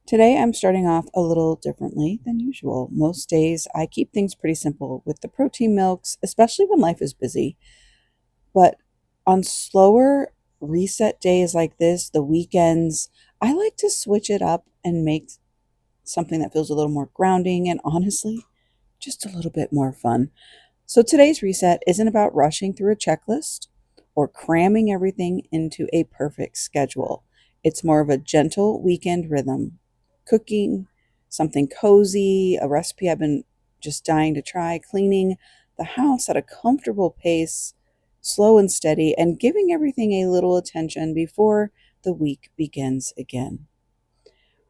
Today I'm starting off a little differently than usual. Most days I keep things pretty simple with the protein milks, especially when life is busy. But on slower reset days like this, the weekends, I like to switch it up and make something that feels a little more grounding and honestly, just a little bit more fun. So today's reset isn't about rushing through a checklist or cramming everything into a perfect schedule. It's more of a gentle weekend rhythm. Cooking, something cozy, a recipe I've been just dying to try, cleaning the house at a comfortable pace, slow and steady, and giving everything a little attention before the week begins again.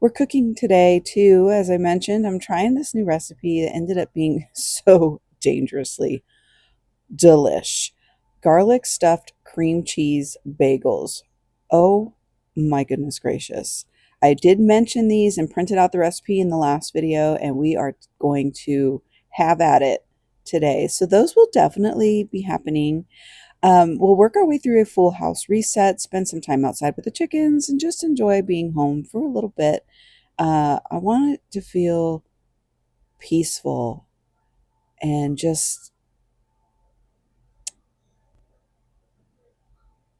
We're cooking today too, as I mentioned. I'm trying this new recipe that ended up being so dangerously delish. Garlic stuffed cream cheese bagels. Oh my goodness gracious. I did mention these and printed out the recipe in the last video, and we are going to have at it today. So those will definitely be happening. We'll work our way through a full house reset, spend some time outside with the chickens, and just enjoy being home for a little bit. I want it to feel peaceful and just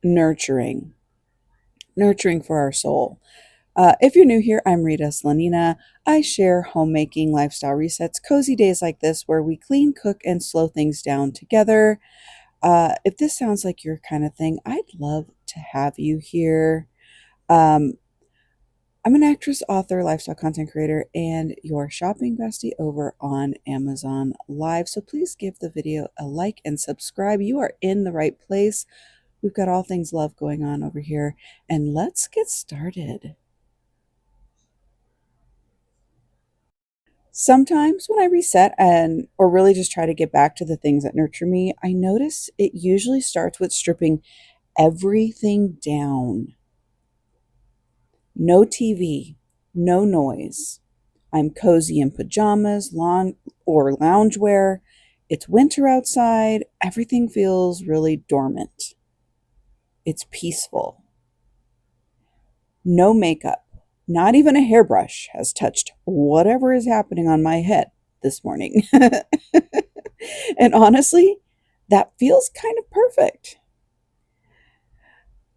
nurturing, nurturing for our soul. If you're new here, I'm Rita Slanina. I share homemaking lifestyle resets, cozy days like this where we clean, cook, and slow things down together. If this sounds like your kind of thing, I'd love to have you here. Um, I'm an actress, author, lifestyle content creator, and your shopping bestie over on Amazon Live. So please give the video a like and subscribe. You are in the right place. We've got all things love going on over here, and let's get started. Sometimes when I reset and or really just try to get back to the things that nurture me, I notice it usually starts with stripping everything down. No TV, no noise. I'm cozy in pajamas, lawn or loungewear. It's winter outside. Everything feels really dormant. It's peaceful. No makeup. Not even a hairbrush has touched whatever is happening on my head this morning. And honestly, that feels kind of perfect.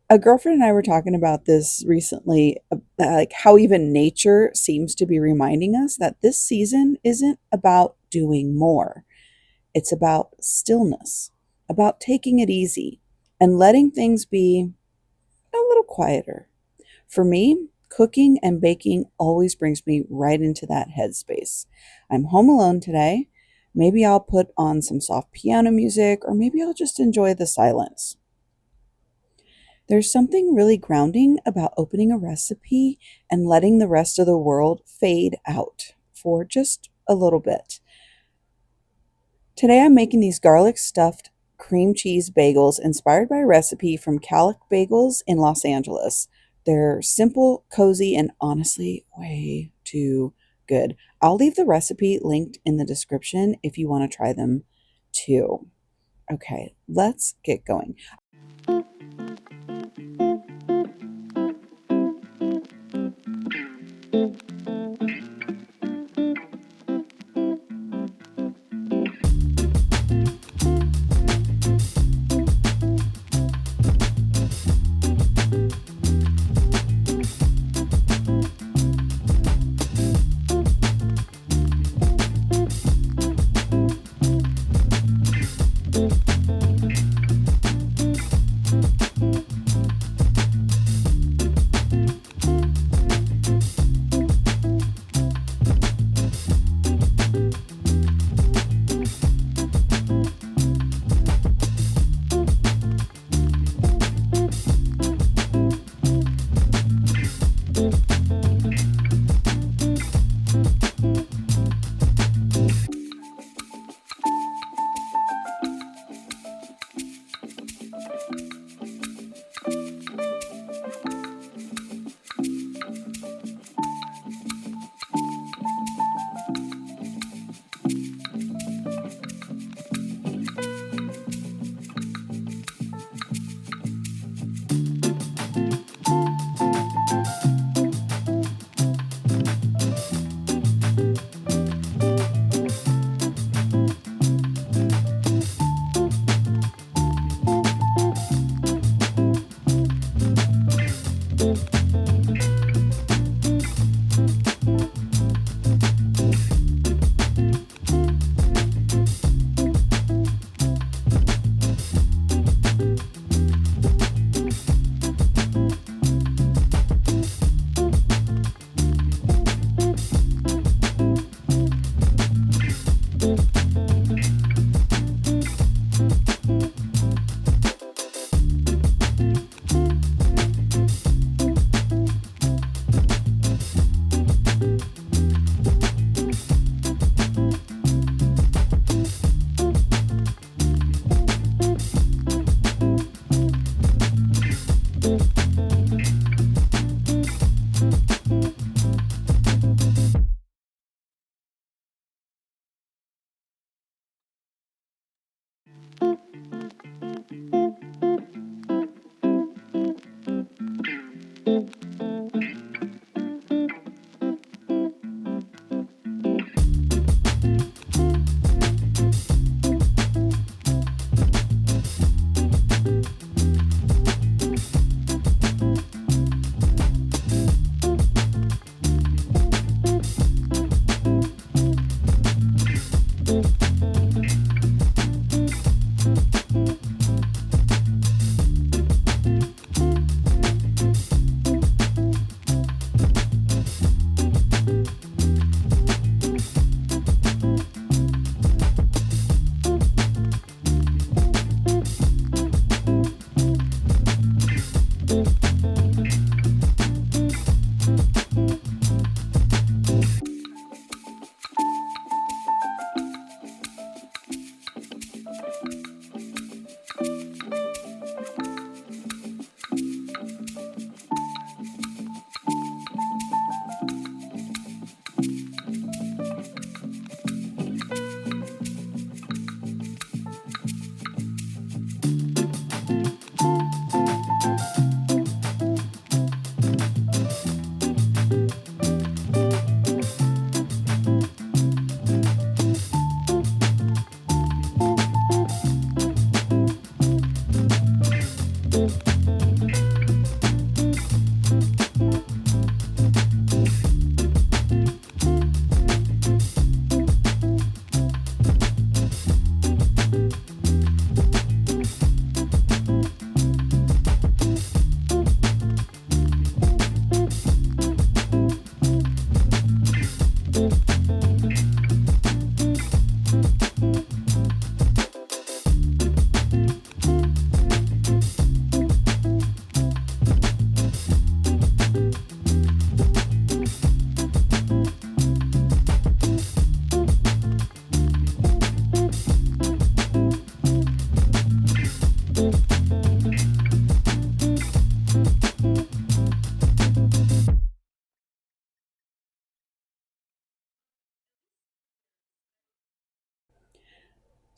A girlfriend and I were talking about this recently, like how even nature seems to be reminding us that this season isn't about doing more. It's about stillness, about taking it easy and letting things be a little quieter. For me, cooking and baking always brings me right into that headspace. I'm home alone today. Maybe I'll put on some soft piano music, or maybe I'll just enjoy the silence. There's something really grounding about opening a recipe and letting the rest of the world fade out for just a little bit. Today I'm making these garlic stuffed cream cheese bagels inspired by a recipe from Calic Bagels in Los Angeles. They're simple, cozy, and honestly way too good. I'll leave the recipe linked in the description if you want to try them too. Okay, let's get going.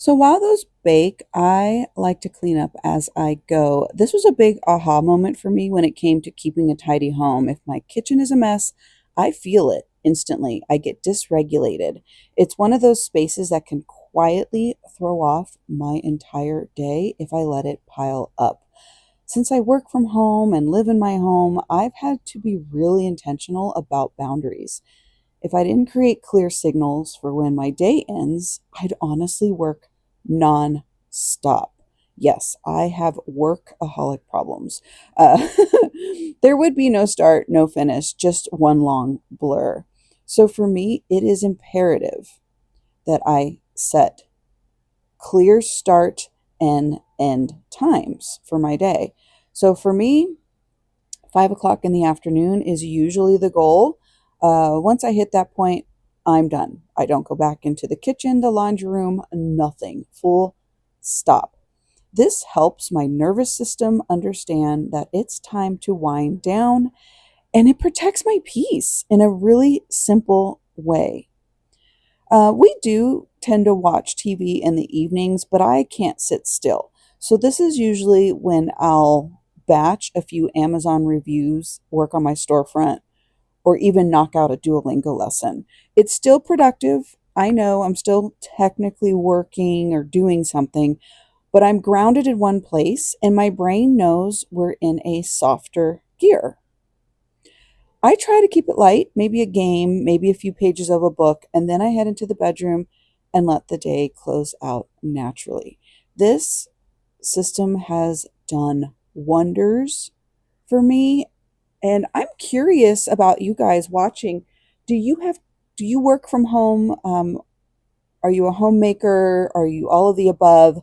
So while those bake, I like to clean up as I go. This was a big aha moment for me when it came to keeping a tidy home. If my kitchen is a mess, I feel it instantly. I get dysregulated. It's one of those spaces that can quietly throw off my entire day if I let it pile up. Since I work from home and live in my home, I've had to be really intentional about boundaries. If I didn't create clear signals for when my day ends, I'd honestly work non-stop. Yes, I have workaholic problems. Uh, there would be no start, no finish, just one long blur. So for me, it is imperative that I set clear start and end times for my day. So for me, 5 o'clock in the afternoon is usually the goal. Once I hit that point, I'm done. I don't go back into the kitchen, the laundry room, nothing. Full stop. This helps my nervous system understand that it's time to wind down, and it protects my peace in a really simple way. We do tend to watch TV in the evenings, but I can't sit still. So, this is usually when I'll batch a few Amazon reviews, work on my storefront, or even knock out a Duolingo lesson. It's still productive. I know I'm still technically working or doing something, but I'm grounded in one place and my brain knows we're in a softer gear. I try to keep it light, maybe a game, maybe a few pages of a book, and then I head into the bedroom and let the day close out naturally. This system has done wonders for me, and I'm curious about you guys watching. Do you have do you work from home? Are you a homemaker? Are you all of the above?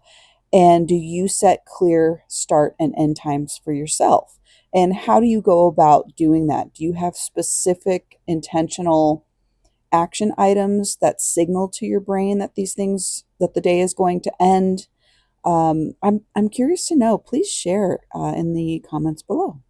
And do you set clear start and end times for yourself? And how do you go about doing that? Do you have specific intentional action items that signal to your brain that these things that the day is going to end? I'm curious to know. Please share in the comments below.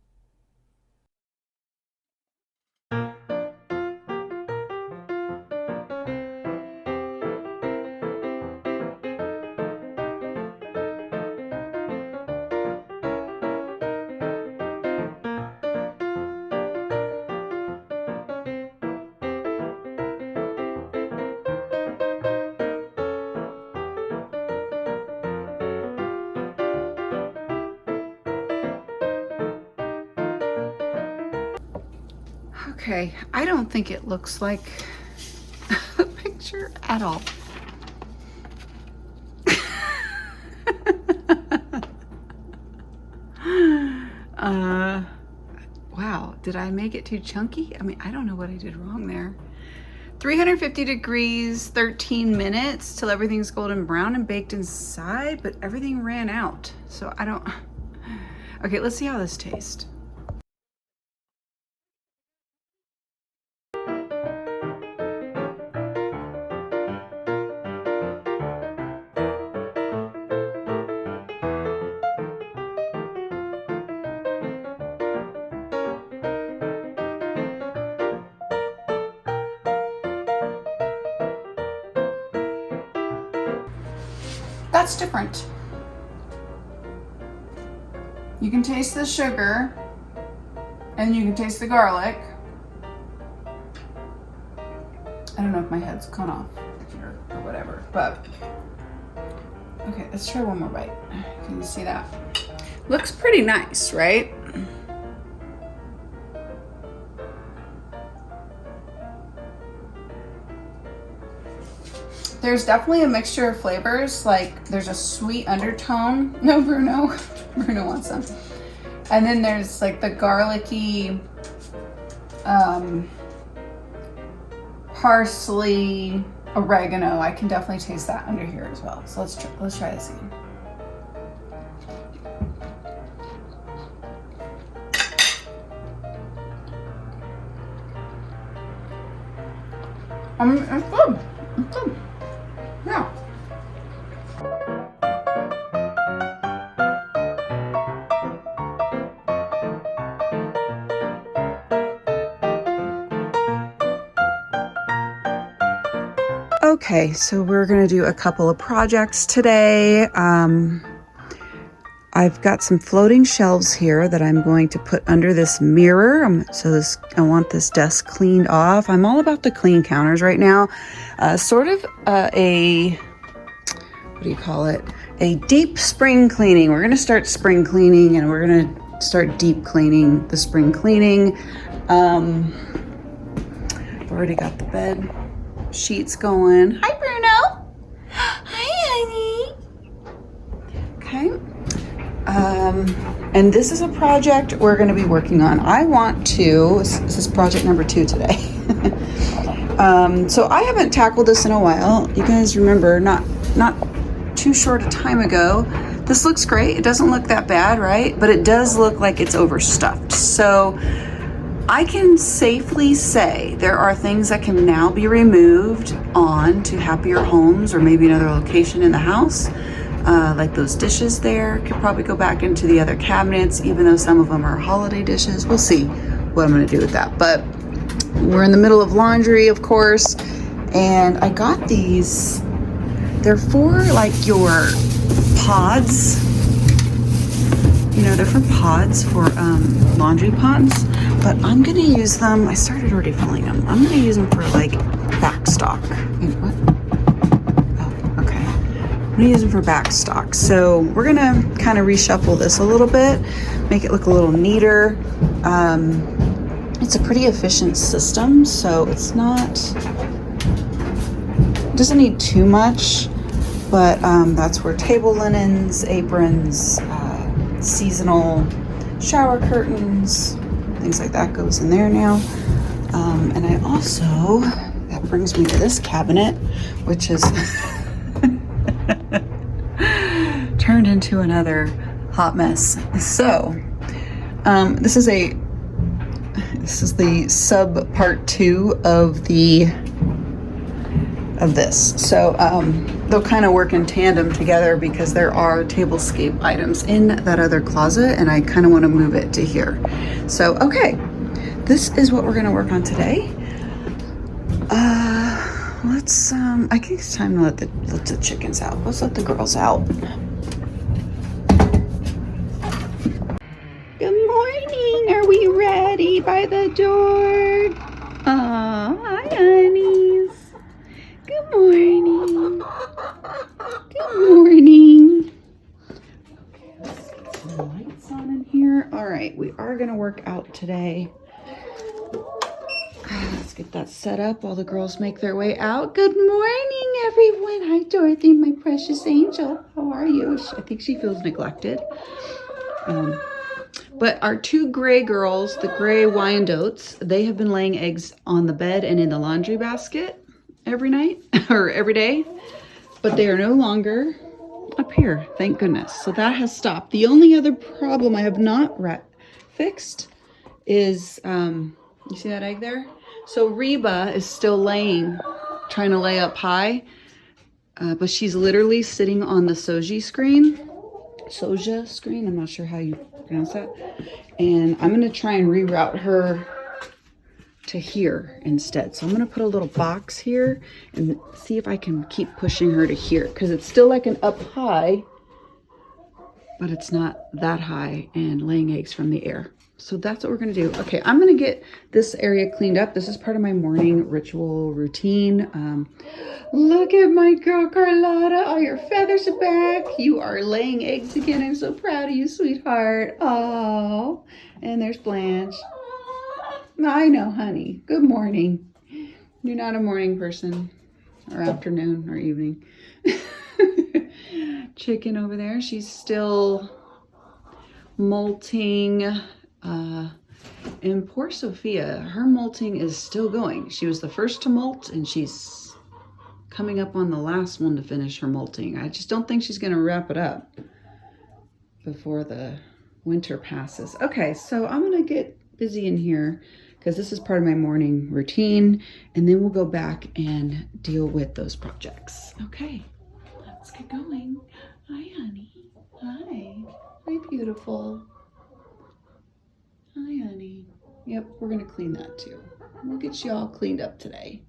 Okay, I don't think it looks like a picture at all. uh, wow, did I make it too chunky? I mean, I don't know what I did wrong there. 350 degrees, 13 minutes till everything's golden brown and baked inside, but everything ran out. So I don't, okay, let's see how this tastes. That's different. You can taste the sugar and you can taste the garlic. I don't know if my head's gone off here or whatever, but okay, let's try one more bite. Can you see that? Looks pretty nice, right? There's definitely a mixture of flavors. Like there's a sweet undertone. No, Bruno. Bruno wants some. And then there's like the garlicky, parsley, oregano. I can definitely taste that under here as well. So let's try this again. It's good. It's good. Yeah. Okay, so we're gonna do a couple of projects today. I've got some floating shelves here that I'm going to put under this mirror. I want this desk cleaned off. I'm all about the clean counters right now. Sort of what do you call it? A deep spring cleaning. We're gonna start spring cleaning and we're gonna start deep cleaning the spring cleaning. I've already got the bed sheets going. Hi, Bruno. Hi, honey. Okay. And this is a project we're going to be working on. This is project number 2 today. So I haven't tackled this in a while. You guys remember, not too short a time ago. This looks great. It doesn't look that bad, right? But it does look like it's overstuffed. So I can safely say there are things that can now be removed on to happier homes or maybe another location in the house. Like those dishes there could probably go back into the other cabinets, even though some of them are holiday dishes. We'll see what I'm going to do with that. But we're in the middle of laundry, of course, and I got these. They're for like your pods. You know, they're for pods for laundry pods, but I'm going to use them. I started already filling them. I'm going to use them for like backstock. What? I'm gonna use them for backstock. So we're gonna kind of reshuffle this a little bit, make it look a little neater. It's a pretty efficient system, so it doesn't need too much, but that's where table linens, aprons, seasonal shower curtains, things like that goes in there now. And that brings me to this cabinet, which is turned into another hot mess. So this is the sub part 2 of this. So they'll kind of work in tandem together because there are tablescape items in that other closet and I kind of want to move it to here. So okay, this is what we're going to work on today. I think it's time to let the chickens out. Let's let the girls out. Good morning. Are we ready by the door? Oh, hi, honeys. Good morning. Good morning. Okay, let's get some lights on in here. All right, we are going to work out today. Let's get that set up while the girls make their way out. Good morning, everyone. Hi, Dorothy, my precious angel. How are you? I think she feels neglected. But our 2 gray girls, the gray Wyandottes, they have been laying eggs on the bed and in the laundry basket every night or every day. But they are no longer up here, thank goodness. So that has stopped. The only other problem I have not fixed is, you see that egg there? So Reba is still trying to lay up high, but she's literally sitting on the Soja screen, I'm not sure how you pronounce that. And I'm gonna try and reroute her to here instead. So I'm gonna put a little box here and see if I can keep pushing her to here, because it's still like an up high, but it's not that high and laying eggs from the air. So that's what we're gonna do. Okay, I'm gonna get this area cleaned up. This is part of my morning ritual routine. Look at my girl, Carlotta. All your feathers are back. You are laying eggs again. I'm so proud of you, sweetheart. Oh, and there's Blanche. I know, honey. Good morning. You're not a morning person, or afternoon, or evening. Chicken over there, she's still molting. And poor Sophia, her molting is still going. She was the first to molt, and she's coming up on the last one to finish her molting. I just don't think she's going to wrap it up before the winter passes. Okay, so I'm going to get busy in here because this is part of my morning routine, and then we'll go back and deal with those projects. Okay, let's get going. Hi, honey. Hi. Hi, beautiful. Hi, honey. Yep, we're going to clean that too. We'll get you all cleaned up today.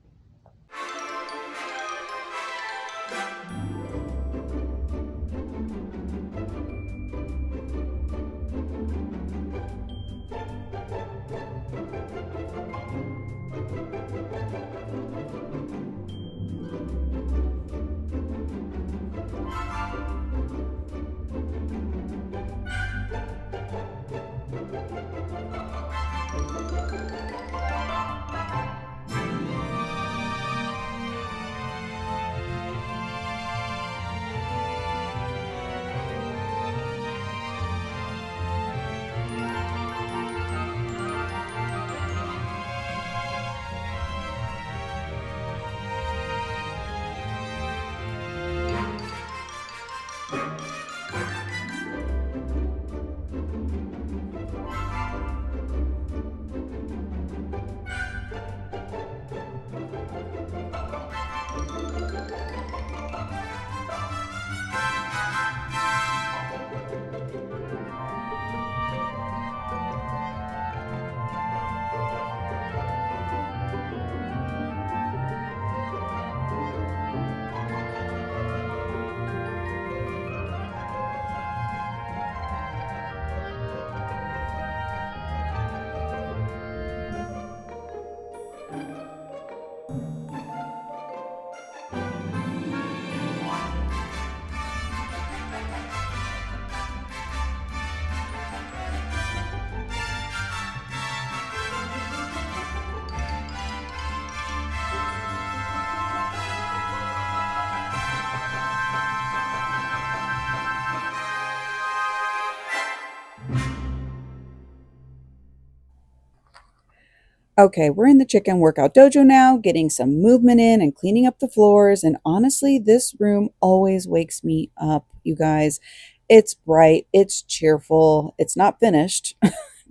Okay, we're in the chicken workout dojo now, getting some movement in and cleaning up the floors. And honestly, this room always wakes me up, you guys. It's bright, it's cheerful, it's not finished.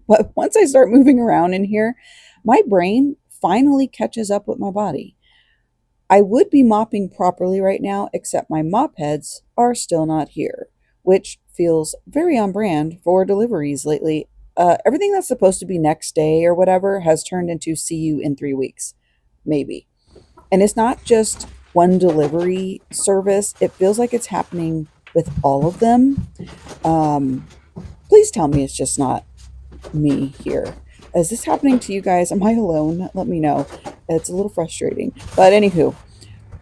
But once I start moving around in here, my brain finally catches up with my body. I would be mopping properly right now, except my mop heads are still not here, which feels very on brand for deliveries lately. Everything that's supposed to be next day or whatever has turned into see you in 3 weeks, maybe. And it's not just one delivery service, it feels like it's happening with all of them. Um, Please tell me it's just not me here. Is this happening to you guys? Am I alone? Let me know. It's a little frustrating. But anywho,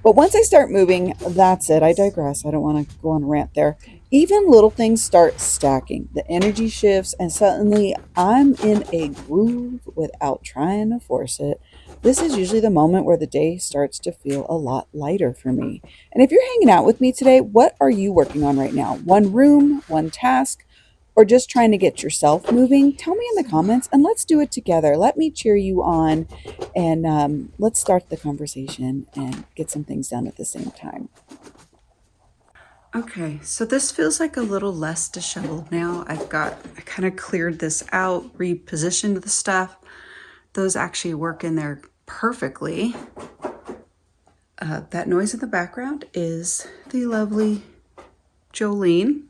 but once I start moving, that's it. I digress. I don't want to go on a rant there. Even little things start stacking. The energy shifts, and suddenly I'm in a groove without trying to force it. This is usually the moment where the day starts to feel a lot lighter for me. And if you're hanging out with me today, what are you working on right now? One room, one task, or just trying to get yourself moving? Tell me in the comments and let's do it together. Let me cheer you on and let's start the conversation and get some things done at the same time. Okay, so this feels like a little less disheveled now. I kind of cleared this out, repositioned the stuff. Those actually work in there perfectly. That noise in the background is the lovely Jolene.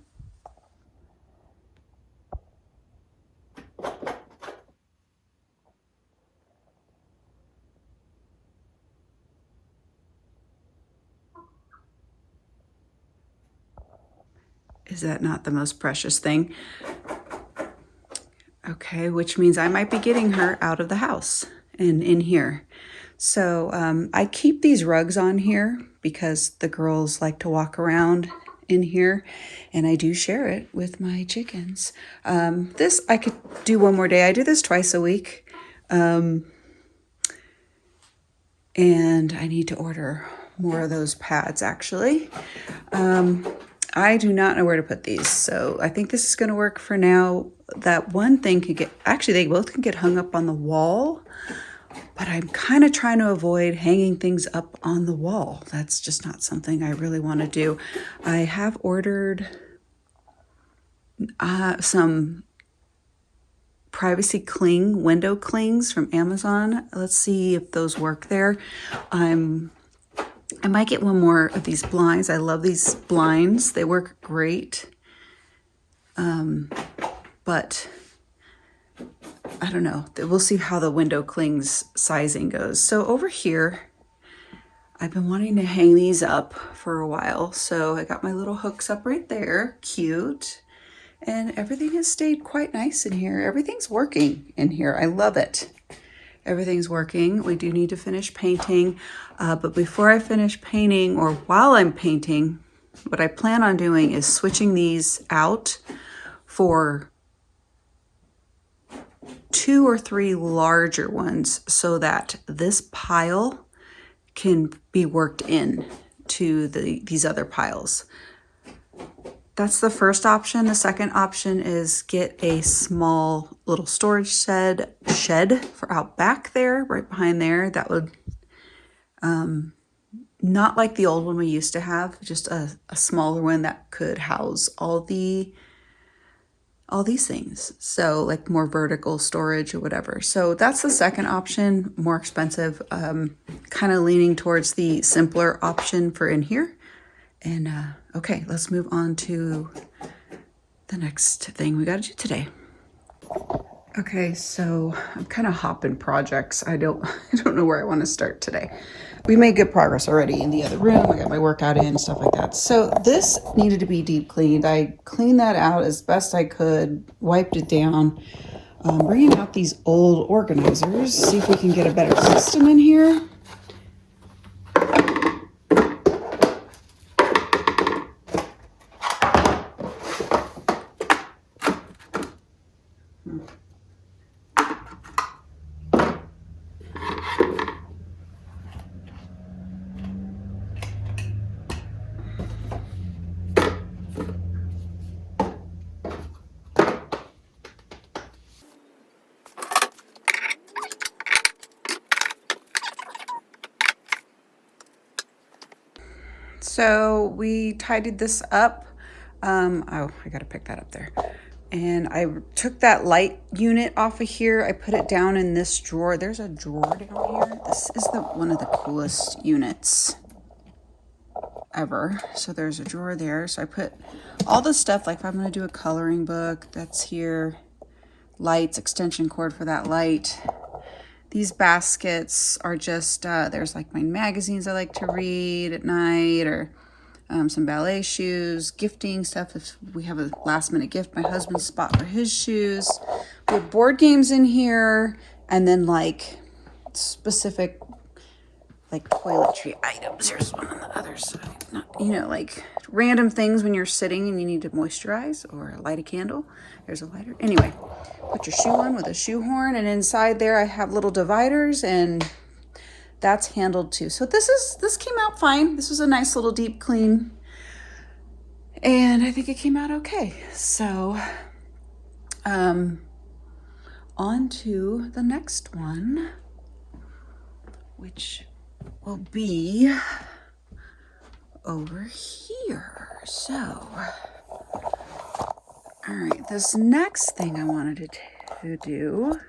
Is that not the most precious thing? Okay, which means I might be getting her out of the house and in here. So I keep these rugs on here because the girls like to walk around in here, and I do share it with my chickens. This I could do one more day. I do this twice a week, and I need to order more of those pads actually. I do not know where to put these, so I think this is going to work for now. That one thing could get, actually they both can get hung up on the wall, but I'm kind of trying to avoid hanging things up on the wall. That's just not something I really want to do. I have ordered some privacy cling, window clings from Amazon. Let's see if those work there. I might get one more of these blinds. I love these blinds. They work great. But I don't know. We'll see how the window clings sizing goes. So over here, I've been wanting to hang these up for a while, so I got my little hooks up right there. Cute. And everything has stayed quite nice in here. Everything's working in here. I love it. Everything's working. We do need to finish painting, but before I finish painting, or while I'm painting, what I plan on doing is switching these out for 2 or 3 larger ones so that this pile can be worked in to these other piles. That's the first option. The second option is get a small little storage shed for out back there, right behind there. That would, not like the old one we used to have, just a smaller one that could house all these things. So like more vertical storage or whatever. So that's the second option, more expensive, kind of leaning towards the simpler option for in here. And okay, let's move on to the next thing we got to do today. Okay, so I'm kind of hopping projects. I don't know where I want to start today. We made good progress already in the other room. I got my workout in, stuff like that. So this needed to be deep cleaned. I cleaned that out as best I could, wiped it down, bringing out these old organizers, see if we can get a better system in here. So we tidied this up. Oh, I gotta pick that up there. And I took that light unit off of here. I put it down in this drawer. There's a drawer down here. This is one of the coolest units ever. So there's a drawer there. So I put all the stuff, like if I'm gonna do a coloring book, that's here. Lights, extension cord for that light. These baskets are just, there's like my magazines I like to read at night, or some ballet shoes, gifting stuff if we have a last minute gift, my husband's spot for his shoes. We have board games in here, and then like specific like toiletry items. Here's one on the other side. Not, like random things when you're sitting and you need to moisturize or light a candle. There's a lighter. Anyway, put your shoe on with a shoe horn, and inside there I have little dividers, and that's handled too. So this came out fine. This was a nice little deep clean, and I think it came out okay. So on to the next one, which will be over here. So all right, this next thing I wanted to do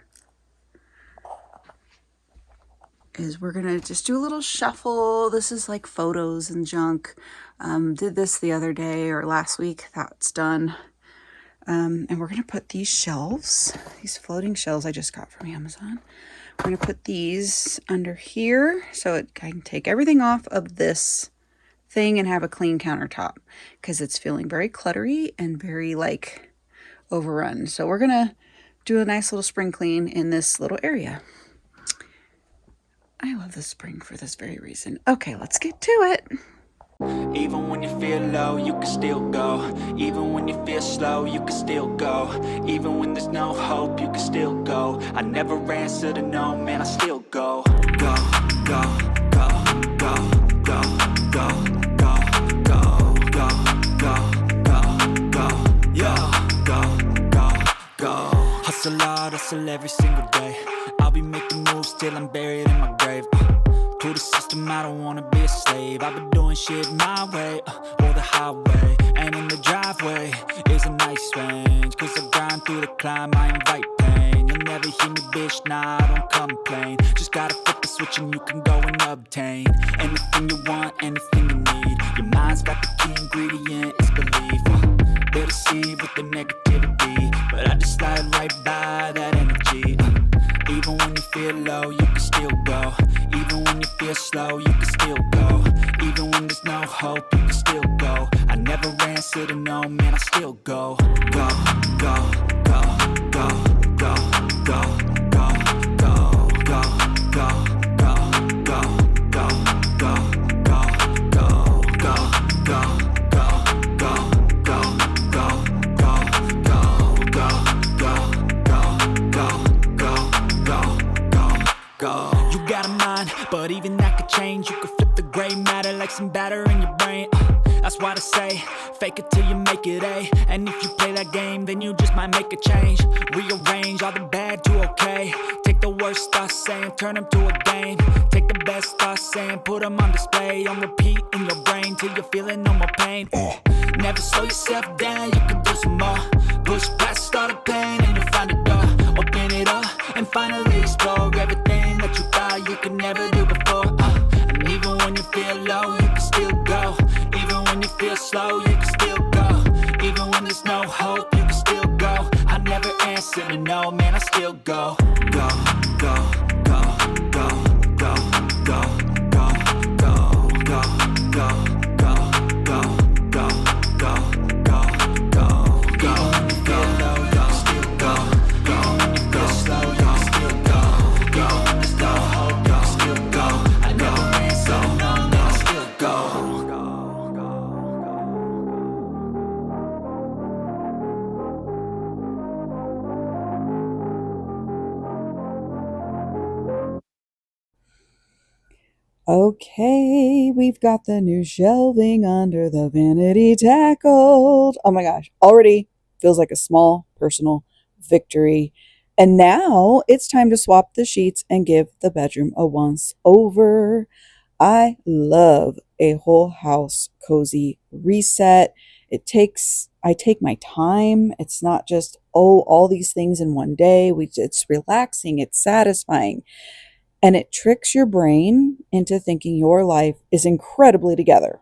is we're gonna just do a little shuffle. This is like photos and junk. Did this the other day or last week. That's done. And we're gonna put these shelves, these floating shelves I just got from Amazon. We're gonna put these under here so I can take everything off of this thing and have a clean countertop, because it's feeling very cluttery and very like overrun. So we're gonna do a nice little spring clean in this little area. I love the spring for this very reason. Okay, let's get to it. Even when you feel low, you can still go. Even when you feel slow, you can still go. Even when there's no hope, you can still go. I never answer to no, man, I still go. Go, go, go, go, go, go, go, go, go, go, go, go, go. Hustle hard, hustle every single day. I'll be making moves till I'm buried in my grave. To the system, I don't wanna be a slave. I've been doing shit my way, or the highway. And in the driveway is a nice range, cause I grind through the climb, I invite pain. You'll never hear me, bitch, nah, I don't complain. Just gotta flip the switch and you can go and obtain anything you want, anything you need. Your mind's got the key ingredient, it's belief. They'll deceive with the negativity, but I just slide right by that energy. Even when you feel low, you can still go. Even when you feel slow, you can still go. Even when there's no hope, you can still go. I never answer to no, man, I still go. Go, go, go, go, go, go, go, go, go, go, go, go, go, go, go, go, go, go. You got a mind, but even that could change. You could flip the gray matter like some batter in your brain. That's why they say, fake it till you make it A. And if you play that game, then you just might make a change. Rearrange all the bad to okay. Take the worst thoughts saying, turn them to a game. Take the best thoughts saying, put them on display. On repeat in your brain till you're feeling no more pain. Never slow yourself down, you can do some more. Push past all the pain and you'll find a door. Open it up and finally explore everything that you thought you could never do before. And even when you feel low, you can still go. Even when you feel slow, you can still go. Even when there's no hope, you can still go. I never answer to no, man, I still go. Go, go, go, go, go, go, go, go, go, go, go, go, go, go, go, go, go. Even when you feel low, you can still go. Even when you feel slow, you can still go. Even when there's no hope, you can still go. I never answer to no, man, I still go. Okay, we've got the new shelving under the vanity tackled. Oh my gosh, already feels like a small personal victory. And now it's time to swap the sheets and give the bedroom a once over. I love a whole house cozy reset. I take my time. It's not just, oh, all these things in one day. It's relaxing, it's satisfying. And it tricks your brain into thinking your life is incredibly together.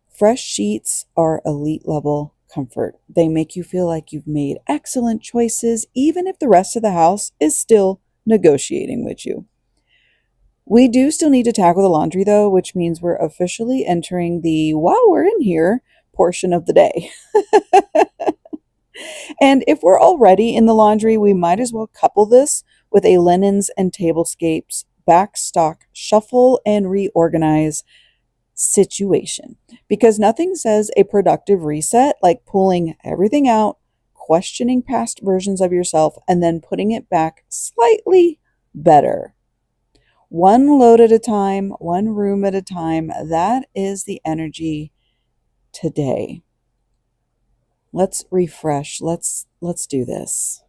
Fresh sheets are elite level comfort. They make you feel like you've made excellent choices, even if the rest of the house is still negotiating with you. We do still need to tackle the laundry though, which means we're officially entering the while we're in here portion of the day. And if we're already in the laundry, we might as well couple this with a linens and tablescapes backstock shuffle and reorganize situation. Because nothing says a productive reset like pulling everything out, questioning past versions of yourself, and then putting it back slightly better. One load at a time, one room at a time. That is the energy today. Let's refresh. Let's do this.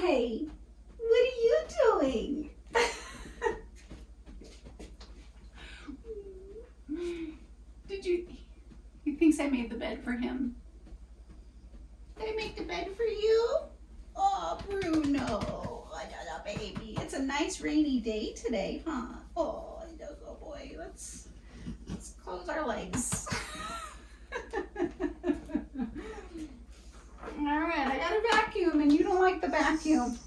Hi, what are you doing? He thinks I made the bed for him. Did I make the bed for you? Oh, Bruno, oh, baby. It's a nice rainy day today, huh? Oh, boy. Let's close our legs. All right, I got a vacuum, and you don't like the vacuum.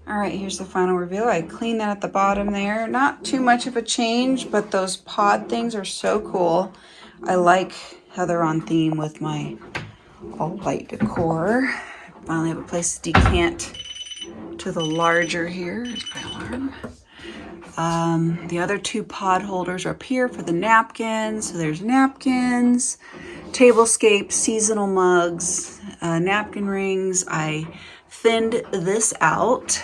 All right, here's the final reveal. I cleaned that at the bottom there. Not too much of a change, but those pod things are so cool. I like how they're on theme with my all white decor. Finally have a place to decant to the larger here. Here's my alarm. The other two pod holders are up here for the napkins. So there's napkins, tablescape, seasonal mugs, napkin rings. I thinned this out.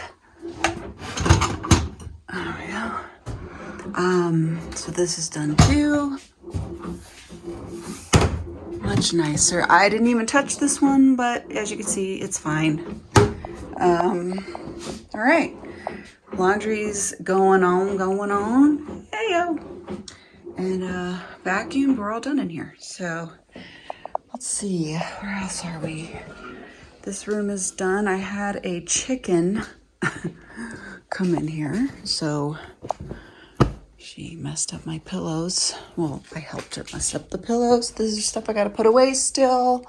There we go. So this is done too. Much nicer. I didn't even touch this one, but as you can see, it's fine. All right. Laundry's going on. Hey-yo. And vacuum, we're all done in here. So let's see, where else are we? This room is done. I had a chicken come in here, so she messed up my pillows. Well, I helped her mess up the pillows. This is stuff I gotta put away still.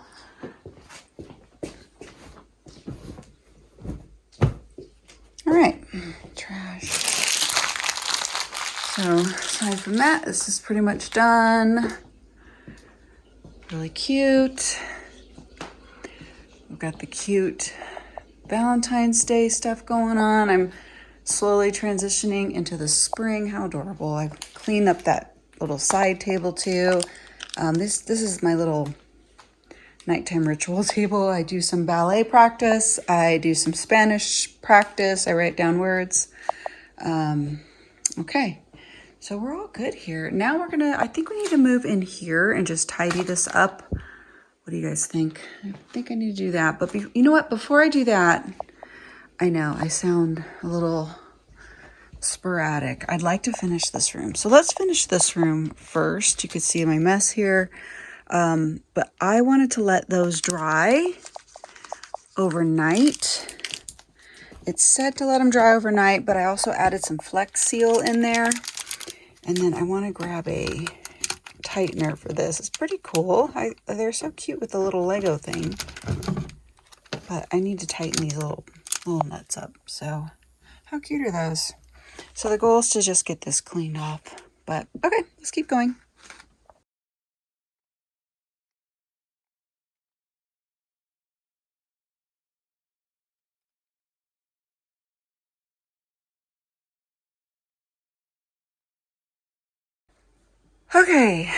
All right, trash. So aside from that, this is pretty much done. Really cute. We've got the cute Valentine's Day stuff going on. I'm slowly transitioning into the spring. How adorable. I've cleaned up that little side table too. This is my little nighttime ritual table. I do some ballet practice. I do some Spanish practice. I write down words. Okay, so we're all good here. Now I think we need to move in here and just tidy this up. What do you guys think? I think I need to do that. But you know what? Before I do that, I know I sound a little sporadic. I'd like to finish this room. So let's finish this room first. You can see my mess here. But I wanted to let those dry overnight. It's said to let them dry overnight, but I also added some Flex Seal in there. And then I want to grab a tightener for this. It's pretty cool. They're so cute with the little Lego thing. But I need to tighten these little nuts up. So how cute are those? So the goal is to just get this cleaned up. But okay, let's keep going. Okay,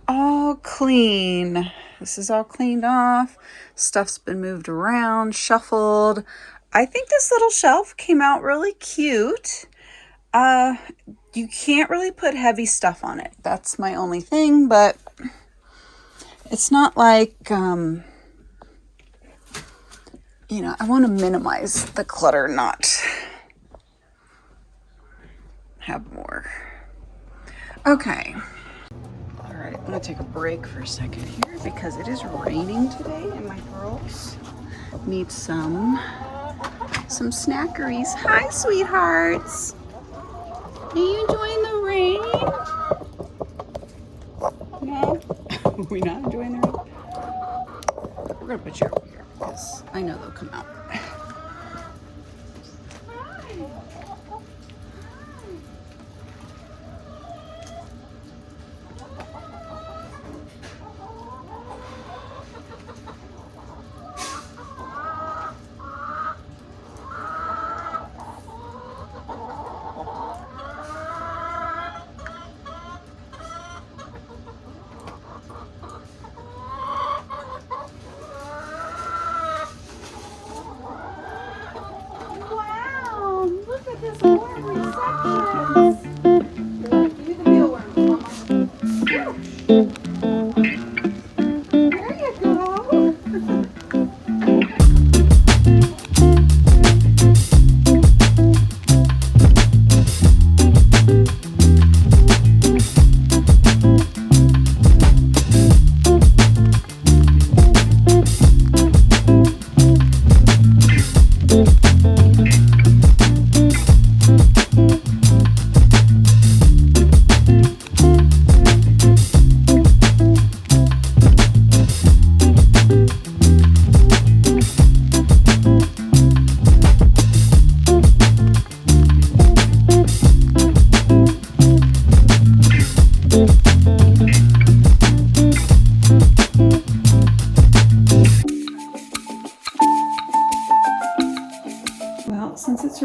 all clean. This is all cleaned off. Stuff's been moved around, shuffled. I think this little shelf came out really cute. You can't really put heavy stuff on it. That's my only thing, but it's not like, I want to minimize the clutter, not have more. Okay. All right, I'm gonna take a break for a second here because it is raining today and my girls need some snackeries. Hi, sweethearts. Are you enjoying the rain? No? Are we not enjoying the rain? We're gonna put you over here because I know they'll come out.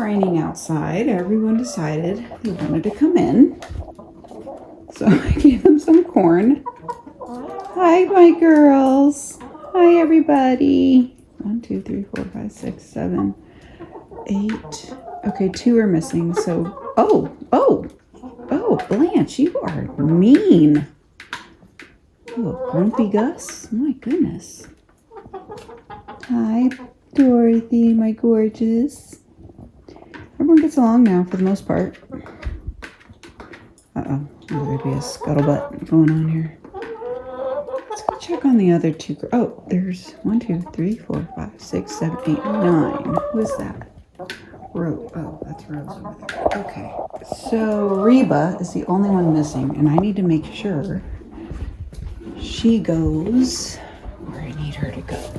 raining outside, everyone decided they wanted to come in. So I gave them some corn. Hi, my girls. Hi, everybody. 1, 2, 3, 4, 5, 6, 7, 8. Okay, 2 are missing. So, oh, Blanche, you are mean. Oh, Grumpy Gus. My goodness. Hi, Dorothy, my gorgeous. Everyone gets along now for the most part. Uh-oh, there might be a scuttlebutt going on here. Let's go check on the other 2. Oh, there's 1, 2, 3, 4, 5, 6, 7, 8, 9. Who is that? Rose. Oh, that's Rose over there. Okay, so Reba is the only one missing, and I need to make sure she goes where I need her to go.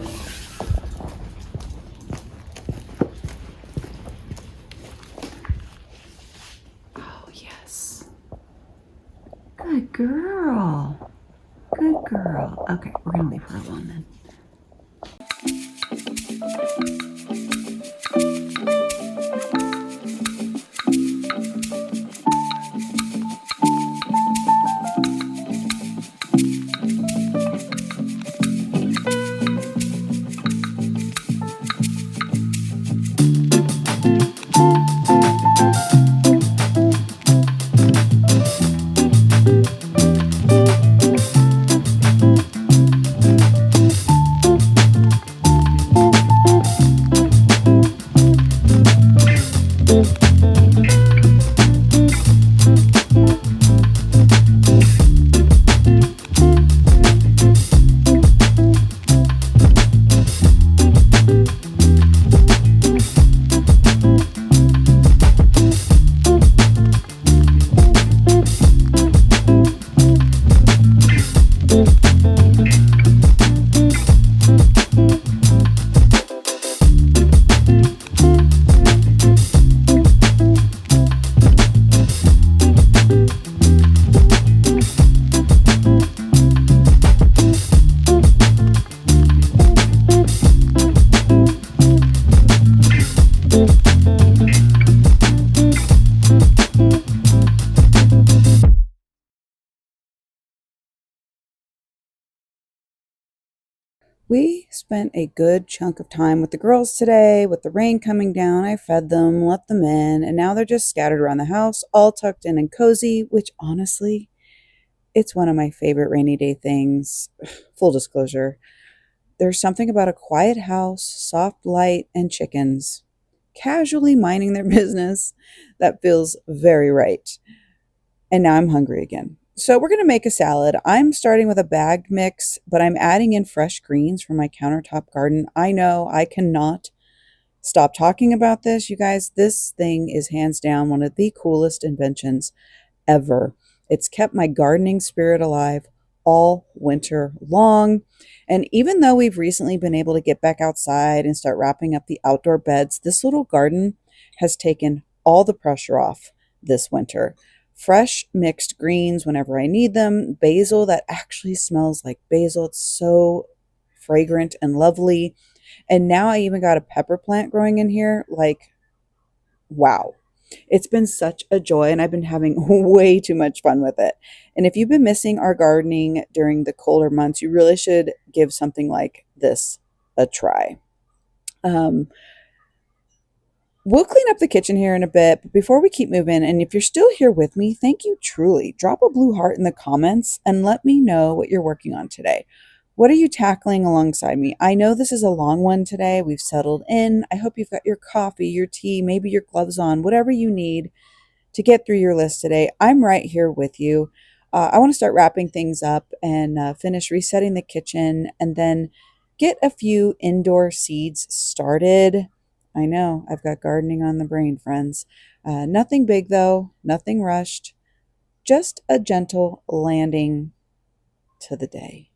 Oh, yes. Good girl. Good girl. Okay, we're going to leave her alone then. We spent a good chunk of time with the girls today. With the rain coming down, I fed them, let them in, and now they're just scattered around the house, all tucked in and cozy, which honestly, it's one of my favorite rainy day things. Full disclosure, there's something about a quiet house, soft light, and chickens casually minding their business that feels very right. And now I'm hungry again. So we're going to make a salad. I'm starting with a bagged mix, but I'm adding in fresh greens from my countertop garden. I know I cannot stop talking about this. You guys, this thing is hands down one of the coolest inventions ever. It's kept my gardening spirit alive all winter long. And even though we've recently been able to get back outside and start wrapping up the outdoor beds, this little garden has taken all the pressure off this winter. Fresh mixed greens whenever I need them, basil that actually smells like basil. It's so fragrant and lovely. And now I even got a pepper plant growing in here. Like, wow. It's been such a joy, and I've been having way too much fun with it. And if you've been missing our gardening during the colder months, you really should give something like this a try. Um, we'll clean up the kitchen here in a bit, but before we keep moving, and if you're still here with me, thank you truly. Drop a blue heart in the comments and let me know what you're working on today. What are you tackling alongside me? I know this is a long one today. We've settled in. I hope you've got your coffee, your tea, maybe your gloves on, whatever you need to get through your list today. I'm right here with you. I want to start wrapping things up and finish resetting the kitchen and then get a few indoor seeds started. I know I've got gardening on the brain, friends. Nothing big though, nothing rushed, just a gentle landing to the day.